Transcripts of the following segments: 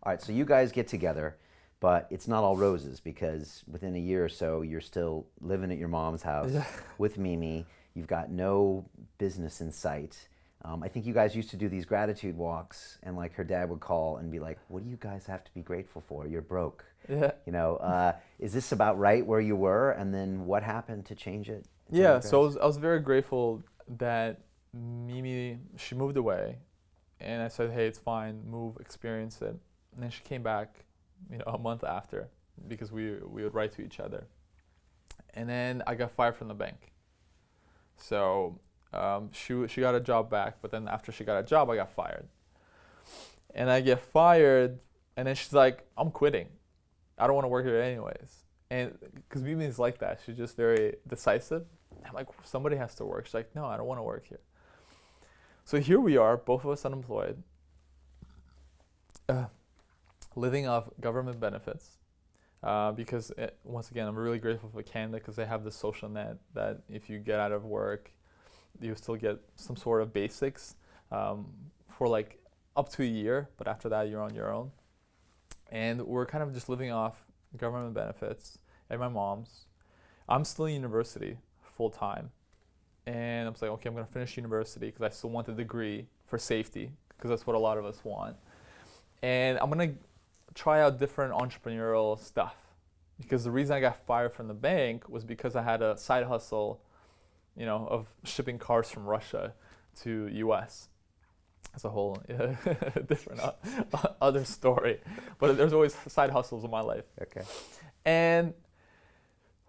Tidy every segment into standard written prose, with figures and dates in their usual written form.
All right, so you guys get together, but it's not all roses because within a year or so, you're still living at your mom's Yeah. house with Mimi. You've got no business in sight. I think you guys used to do these gratitude walks, and like her dad would call and be like, "What do you guys have to be grateful for? You're broke." Yeah. Is this about right where you were? And then what happened to change it for you Yeah. So guys? I was very grateful that Mimi, she moved away, and I said, hey, it's fine, move, experience it. And then she came back, a month after, because we would write to each other. And then I got fired from the bank. So she got a job back, but then after she got a job, I got fired. And I get fired, and then she's like, I'm quitting. I don't want to work here anyways. And because Mimi is like that, she's just very decisive. I'm like, somebody has to work. She's like, no, I don't want to work here. So here we are, both of us unemployed, uh, living off government benefits. Once again, I'm really grateful for Canada because they have the social net that if you get out of work, you still get some sort of basics for like up to a year, but after that, you're on your own. And we're kind of just living off government benefits at my mom's. I'm still in university full time. And I'm like, okay, I'm going to finish university because I still want a degree for safety because that's what a lot of us want. And I'm going to try out different entrepreneurial stuff because the reason I got fired from the bank was because I had a side hustle, of shipping cars from Russia to US. That's a whole different other story. But there's always side hustles in my life. Okay. And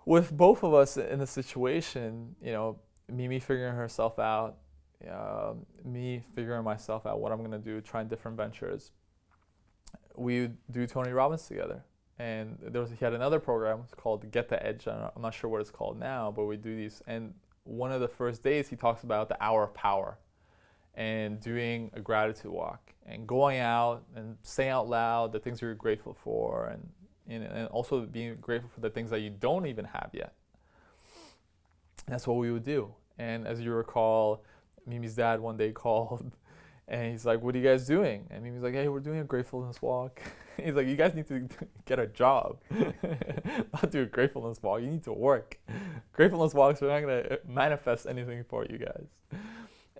with both of us in the situation, Mimi figuring herself out, me figuring myself out, what I'm going to do, trying different ventures. We do Tony Robbins together. And he had another program called Get the Edge. I'm not sure what it's called now, but we do these. And one of the first days, he talks about the hour of power and doing a gratitude walk and going out and saying out loud the things you're grateful for and also being grateful for the things that you don't even have yet. And that's what we would do. And as you recall, Mimi's dad one day called and he's like, what are you guys doing? And Mimi's like, hey, we're doing a gratefulness walk. He's like, you guys need to get a job, not do a gratefulness walk. You need to work. Gratefulness walks are not going to manifest anything for you guys.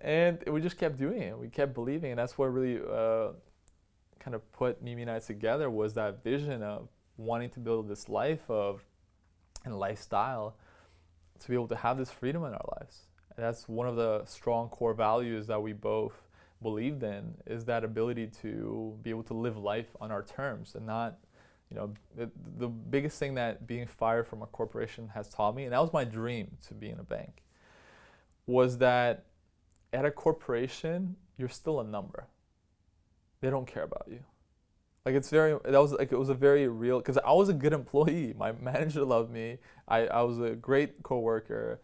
And we just kept doing it. We kept believing. And that's what really kind of put Mimi and I together was that vision of wanting to build this life and lifestyle to be able to have this freedom in our lives. And that's one of the strong core values that we both believed in is that ability to be able to live life on our terms and not, the biggest thing that being fired from a corporation has taught me, and that was my dream to be in a bank, was that at a corporation, you're still a number. They don't care about you. Like it was a very real, because I was a good employee. My manager loved me. I was a great coworker.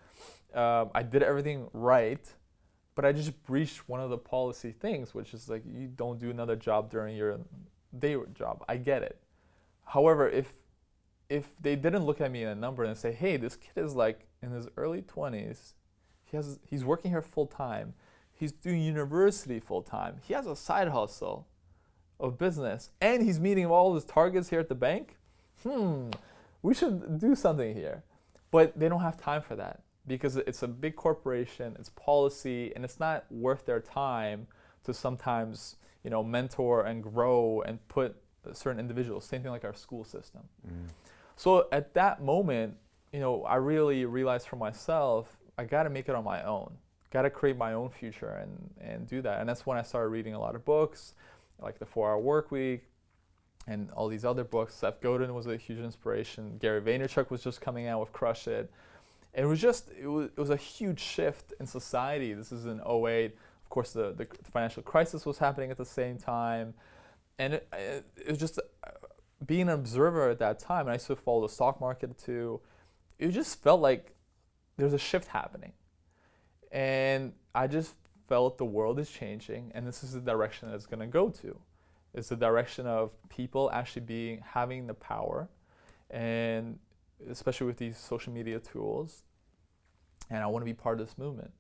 I did everything right, but I just breached one of the policy things, which is like you don't do another job during your day job. I get it. However, if they didn't look at me in a number and say, hey, this kid is like in his early 20s, he's working here full time, he's doing university full time, he has a side hustle of business, and he's meeting all his targets here at the bank, we should do something here. But they don't have time for that because it's a big corporation, it's policy, and it's not worth their time to sometimes, mentor and grow and put certain individuals, same thing like our school system. So at that moment, I really realized for myself, I got to make it on my own, got to create my own future and do that. And that's when I started reading a lot of books, like the 4-Hour Work Week and all these other books. Seth Godin was a huge inspiration. Gary Vaynerchuk was just coming out with Crush It. And it was a huge shift in society. This is in '08. Of course, the financial crisis was happening at the same time. And it was just being an observer at that time. And I used to follow the stock market too. It just felt like there's a shift happening. And I just felt the world is changing, and this is the direction that it's going to go to. It's the direction of people actually having the power, and especially with these social media tools. And I want to be part of this movement.